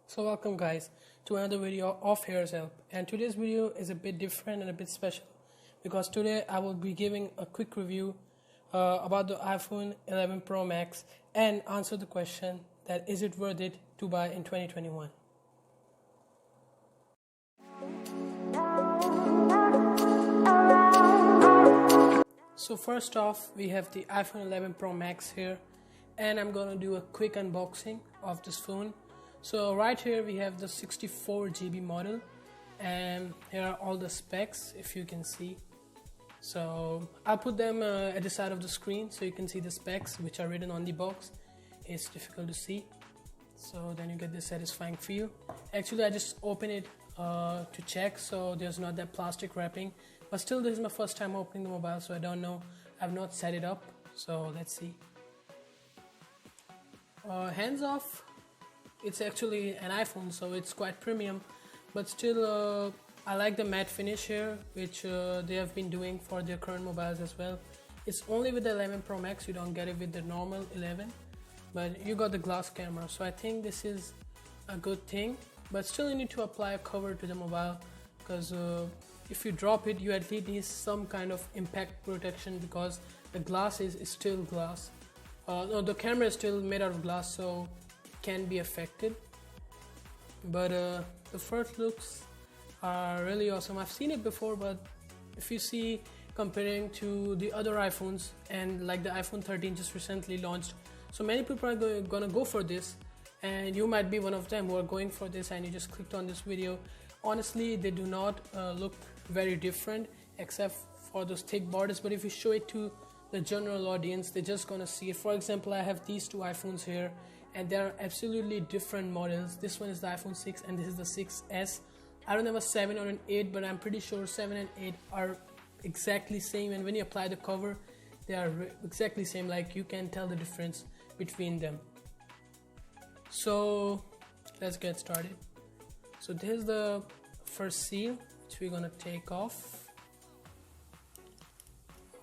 So welcome guys to another video of Hair's Help, and today's video is a bit different and a bit special because today I will be giving a quick review about the iPhone 11 Pro Max and answer the question that is it worth it to buy in 2021. So first off, we have the iPhone 11 Pro Max here, and I'm gonna do a quick unboxing of this phone. So right here we have the 64GB model, and here are all the specs if you can see. So I'll put them at the side of the screen so you can see the specs which are written on the box. It's difficult to see, so then you get this satisfying feel. Actually I just open it to check, so there's not that plastic wrapping, but still this is my first time opening the mobile, so I don't know, I've not set it up, so let's see. Hands off, it's actually an iPhone, so it's quite premium, but still I like the matte finish here, which they have been doing for their current mobiles as well. It's only with the 11 Pro Max, you don't get it with the normal 11, but you got the glass camera, so I think this is a good thing. But still you need to apply a cover to the mobile, because if you drop it, you at least need some kind of impact protection, because the glass is still glass. No, the camera is still made out of glass, so it can be affected. But the first looks are really awesome. I've seen it before, but if you see, comparing to the other iPhones, and like the iPhone 13 just recently launched, so many people are gonna go for this, and you might be one of them who are going for this and you just clicked on this video. Honestly, they do not look very different except for those thick borders, but if you show it to the general audience, they're just gonna see it. For example, I have these two iPhones here, and they are absolutely different models. This one is the iPhone 6 and this is the 6S. I don't have a 7 or an 8, but I'm pretty sure 7 and 8 are exactly same, and when you apply the cover, they are exactly same, like you can tell the difference between them. So let's get started. So this is the first seal which we're gonna take off.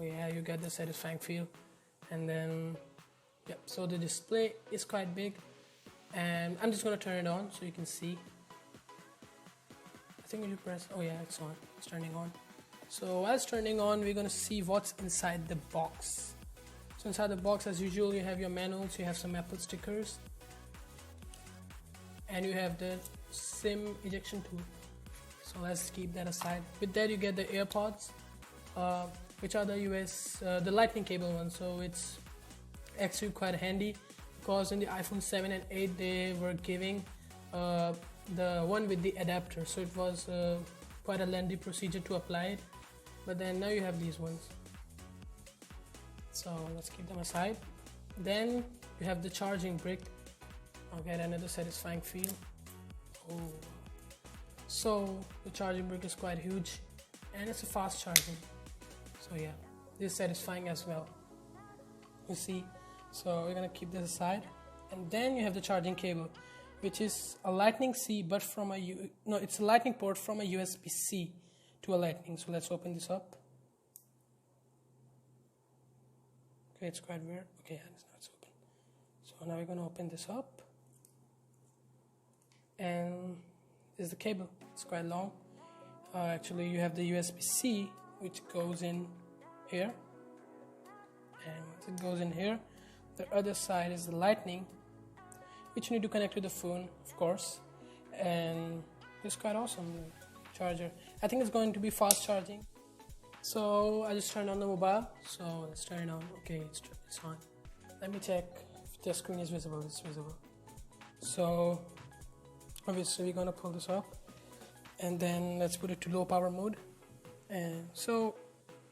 Oh yeah, you get the satisfying feel. And then yep, so the display is quite big, and I'm just gonna turn it on so you can see. I think you press, oh yeah, it's on, it's turning on. So while it's turning on, we're gonna see what's inside the box. So inside the box, as usual, you have your manuals, you have some Apple stickers, and you have the SIM ejection tool. So let's keep that aside. With that, you get the AirPods, which are the lightning cable ones. So it's actually quite handy, because in the iPhone 7 and 8 they were giving the one with the adapter, so it was quite a lengthy procedure to apply it, but then now you have these ones. So let's keep them aside. Then you have the charging brick. I'll get another satisfying feel. Oh. So the charging brick is quite huge, and it's a fast charging, so yeah, this is satisfying as well, you see. So we're gonna keep this aside, and then you have the charging cable, which is a lightning C, but from it's a lightning port from a USB-C to a lightning. So let's open this up. Okay, it's quite weird. Okay, it's open. So now we're gonna open this up, and this is the cable. It's quite long. Actually, you have the USB-C, which goes in here, and once it goes in here, the other side is the lightning, which you need to connect to the phone, of course. And it's quite awesome charger. I think it's going to be fast charging. So I just turned on the mobile, so let's turn it on. Okay, it's on. Let me check if the screen is visible. It's visible. So obviously we're gonna pull this up, and then let's put it to low power mode. And so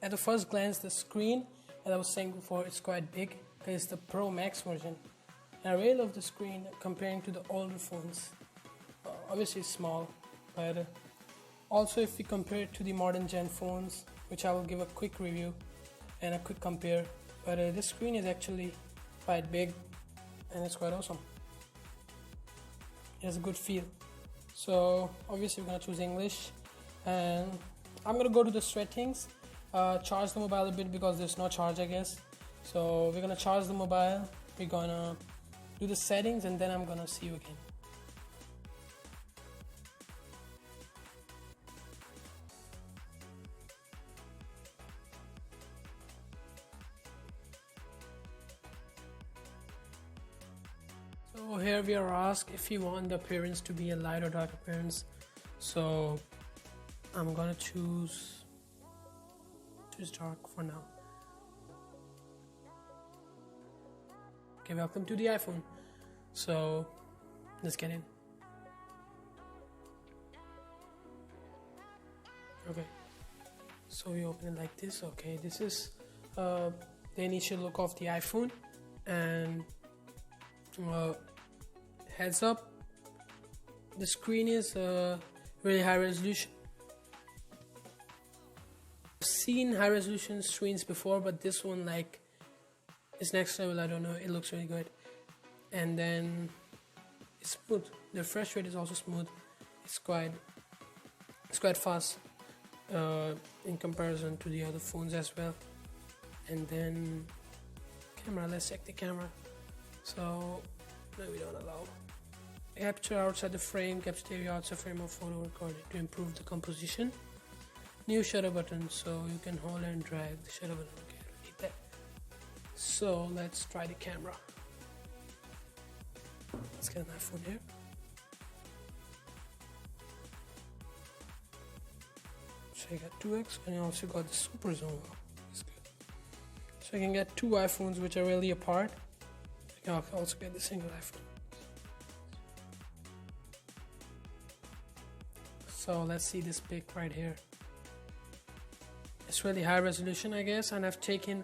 at the first glance, the screen, as I was saying before, it's quite big because it's the Pro Max version. And I really love the screen comparing to the older phones. Obviously it's small, but also if we compare it to the modern gen phones, which I will give a quick review and a quick compare, but this screen is actually quite big, and it's quite awesome. It has a good feel. So obviously we're gonna choose English, and I'm gonna go to the settings, charge the mobile a bit because there's no charge, I guess. So we're gonna charge the mobile, we're gonna do the settings, and then I'm gonna see you again. So here we are asked if you want the appearance to be a light or dark appearance. So I'm gonna choose dark for now. Okay, welcome to the iPhone. So let's get in. Okay, so we open it like this. Okay, this is the initial look of the iPhone, and heads up, the screen is really high resolution. I've seen high resolution screens before, but this one like is next level. I don't know, it looks really good. And then it's smooth. The refresh rate is also smooth. It's quite fast in comparison to the other phones as well. And then camera, let's check the camera. So no, we don't allow capture outside the frame, capture area outside frame of photo recording to improve the composition. New shutter button, so you can hold and drag the shutter button. Okay, I don't need that. So let's try the camera. Let's get an iPhone here. So you got 2x, and you also got the super zoom. That's good. So you can get two iPhones which are really apart. You can also get the single iPhone. So let's see this pic right here. It's really high resolution, I guess, and I've taken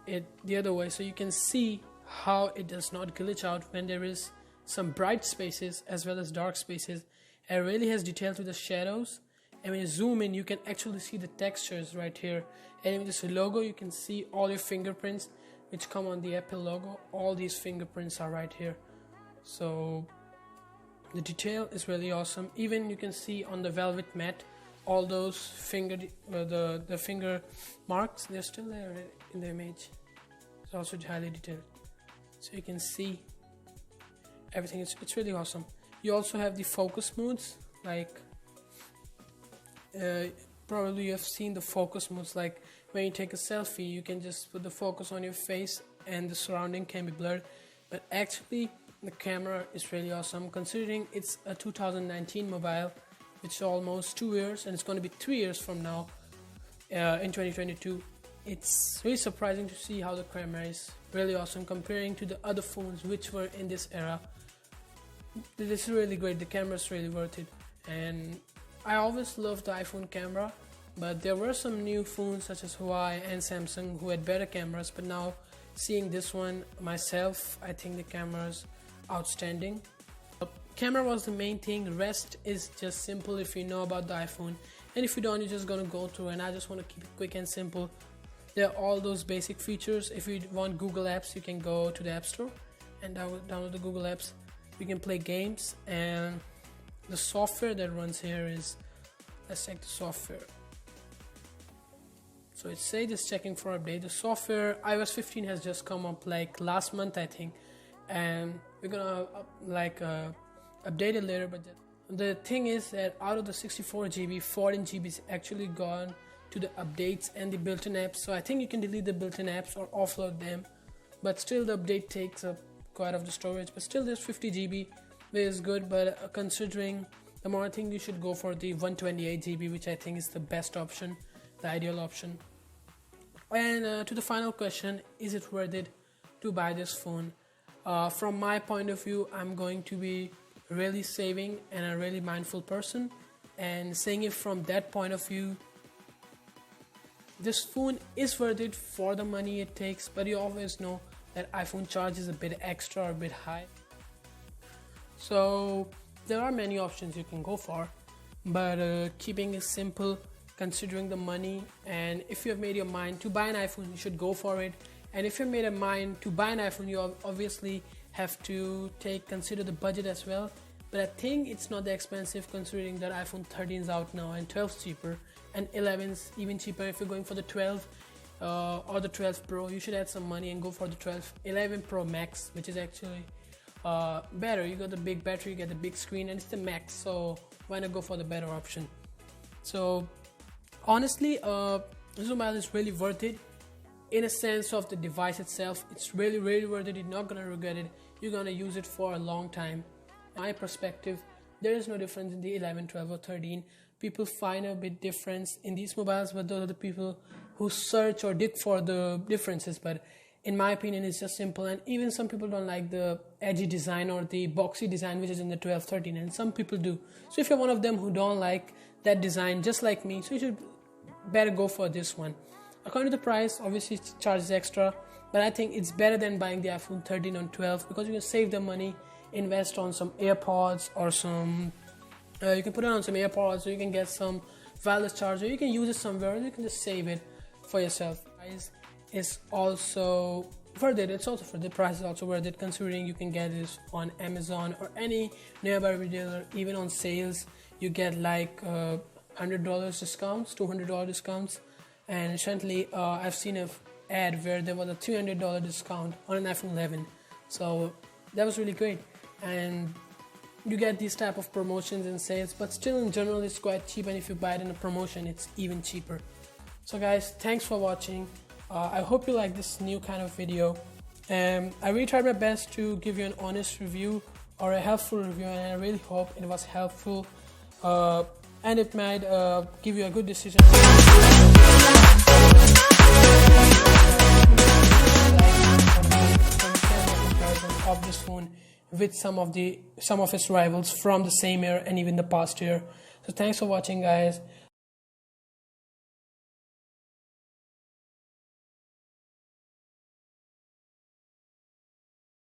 it the other way so you can see how it does not glitch out when there is some bright spaces as well as dark spaces. It really has detail to the shadows, and when you zoom in you can actually see the textures right here. And with this logo you can see all your fingerprints which come on the Apple logo. All these fingerprints are right here, so the detail is really awesome. Even you can see on the velvet matte all those finger the finger marks, they're still there in the image. It's also highly detailed, so you can see everything. It's really awesome. You also have the focus modes, like probably you have seen the focus modes, like when you take a selfie you can just put the focus on your face and the surrounding can be blurred. But actually the camera is really awesome, considering it's a 2019 mobile, which is almost 2 years, and it's going to be 3 years from now in 2022. It's really surprising to see how the camera is really awesome comparing to the other phones which were in this era. This is really great. The camera is really worth it, and I always loved the iPhone camera, but there were some new phones such as Huawei and Samsung who had better cameras. But now seeing this one myself, I think the camera is outstanding. Camera was the main thing, rest is just simple if you know about the iPhone, and if you don't, you're just gonna go through, and I just want to keep it quick and simple. There are all those basic features. If you want Google Apps, you can go to the App Store and download the Google Apps. You can play games, and the software that runs here is, let's check the software. So it says it's checking for update. The software iOS 15 has just come up like last month I think, and we're gonna update it later. But the thing is that out of the 64 GB, 14 GB is actually gone to the updates and the built-in apps. So I think you can delete the built-in apps or offload them, but still the update takes up quite of the storage. But still there's 50 GB, which is good. But considering the more, I think you should go for the 128 GB, which I think is the best option, the ideal option. And to the final question, is it worth it to buy this phone? From my point of view, I'm going to be really saving and a really mindful person, and saying it from that point of view, this phone is worth it for the money it takes. But you always know that iPhone charges a bit extra or a bit high, so there are many options you can go for, but keeping it simple, considering the money, and if you have made your mind to buy an iPhone, you should go for it. And if you've made a mind to buy an iPhone, you obviously have to consider the budget as well. But I think it's not that expensive, considering that iPhone 13 is out now and 12 is cheaper, and 11 is even cheaper. If you're going for the 12 or the 12 Pro, you should add some money and go for the 11 Pro Max, which is actually better. You got the big battery, you get the big screen, and it's the Max, so why not go for the better option? So honestly, this mobile is really worth it. in a sense of the device itself, it's really worth it. You're not gonna regret it. You're gonna use it for a long time. My perspective, there is no difference in the 11, 12 or 13. People find a bit difference in these mobiles, but those are the people who search or dig for the differences. But in my opinion, it's just simple. And even some people don't like the edgy design or the boxy design which is in the 12, 13, and some people do. So if you're one of them who don't like that design, just like me, so you should better go for this one. According to the price, obviously it charges extra, but I think it's better than buying the iPhone 13 on 12, because you can save the money, invest on some AirPods or some you can put it on some AirPods, or you can get some wireless charger. You can use it somewhere, and you can just save it for yourself. Price is also worth it. It's also for the price is also worth it, considering you can get this on Amazon or any nearby retailer. Even on sales, you get like $100 discounts, $200 discounts. And recently, I've seen an ad where there was a $300 discount on an iPhone 11. So that was really great. And you get these type of promotions and sales, but still in general it's quite cheap, and if you buy it in a promotion it's even cheaper. So guys, thanks for watching. I hope you like this new kind of video. I really tried my best to give you an honest review or a helpful review, and I really hope it was helpful, and it might give you a good decision of this phone with some of its rivals from the same year and even the past year. So thanks for watching, guys.